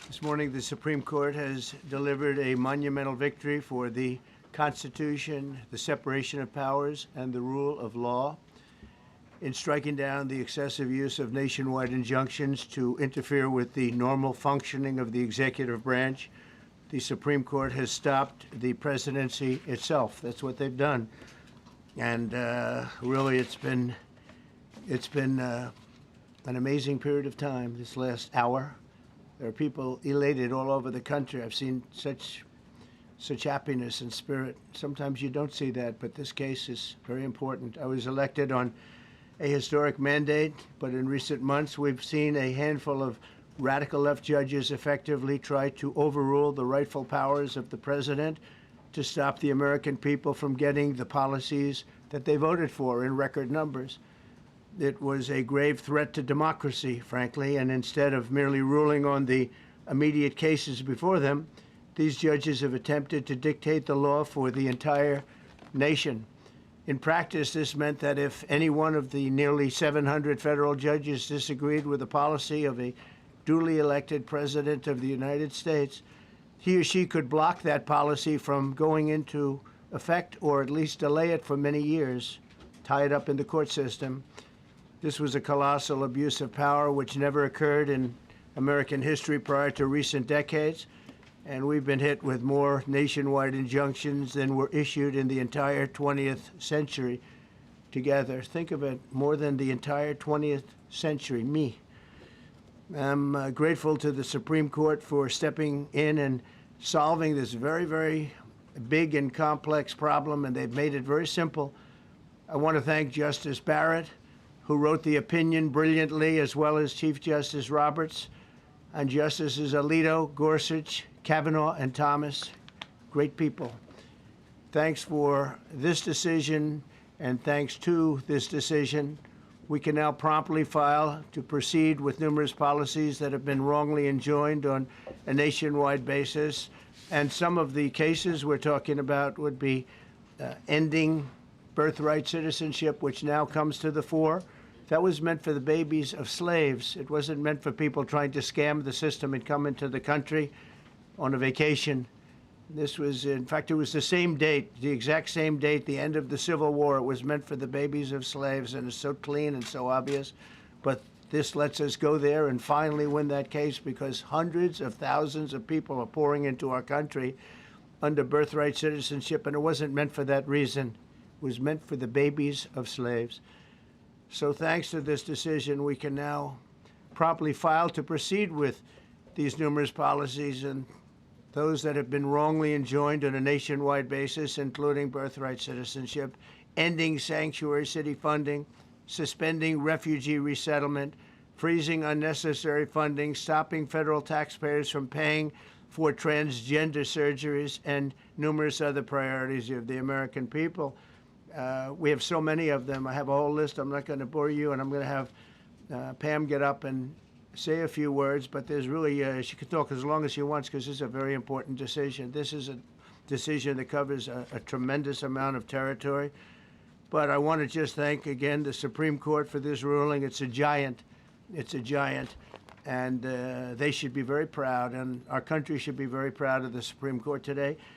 This morning, the Supreme Court has delivered a monumental victory for the Constitution, the separation of powers, and the rule of law in striking down the excessive use of nationwide injunctions to interfere with the normal functioning of the executive branch. The Supreme Court has stopped the presidency itself. That's what they've done. And really, it's been an amazing period of time this last hour. There are people elated all over the country. I've seen such happiness and spirit. Sometimes you don't see that, but this case is very important. I was elected on a historic mandate, but in recent months we've seen a handful of radical left judges effectively try to overrule the rightful powers of the president to stop the American people from getting the policies that they voted for in record numbers. It was a grave threat to democracy, frankly, and instead of merely ruling on the immediate cases before them, these judges have attempted to dictate the law for the entire nation. In practice, this meant that if any one of the nearly 700 federal judges disagreed with the policy of a duly elected president of the United States, he or she could block that policy from going into effect or at least delay it for many years, tie it up in the court system. This was a colossal abuse of power which never occurred in American history prior to recent decades, and we've been hit with more nationwide injunctions than were issued in the entire 20th century together. Think of it, more than the entire 20th century, me. I'm grateful to the Supreme Court for stepping in and solving this very, very big and complex problem, and they've made it very simple. I want to thank Justice Barrett, who wrote the opinion brilliantly, as well as Chief Justice Roberts, and Justices Alito, Gorsuch, Kavanaugh, and Thomas. Great people. Thanks for this decision, and thanks to this decision, we can now promptly file to proceed with numerous policies that have been wrongly enjoined on a nationwide basis. And some of the cases we're talking about would be ending birthright citizenship, which now comes to the fore. That was meant for the babies of slaves. It wasn't meant for people trying to scam the system and come into the country on a vacation. This was, in fact, it was the same date, the exact same date, the end of the Civil War. It was meant for the babies of slaves, and it's so clean and so obvious. But this lets us go there and finally win that case, because hundreds of thousands of people are pouring into our country under birthright citizenship, and it wasn't meant for that reason. It was meant for the babies of slaves. So thanks to this decision, we can now promptly file to proceed with these numerous policies and those that have been wrongly enjoined on a nationwide basis, including birthright citizenship, ending sanctuary city funding, suspending refugee resettlement, freezing unnecessary funding, stopping federal taxpayers from paying for transgender surgeries, and numerous other priorities of the American people. We have so many of them. I have a whole list. I'm not going to bore you, and I'm going to have Pam get up and say a few words, but there's really, she can talk as long as she wants, because this is a very important decision. This is a decision that covers a tremendous amount of territory. But I want to just thank, again, the Supreme Court for this ruling. It's a giant. It's a giant. And they should be very proud, and our country should be very proud of the Supreme Court today.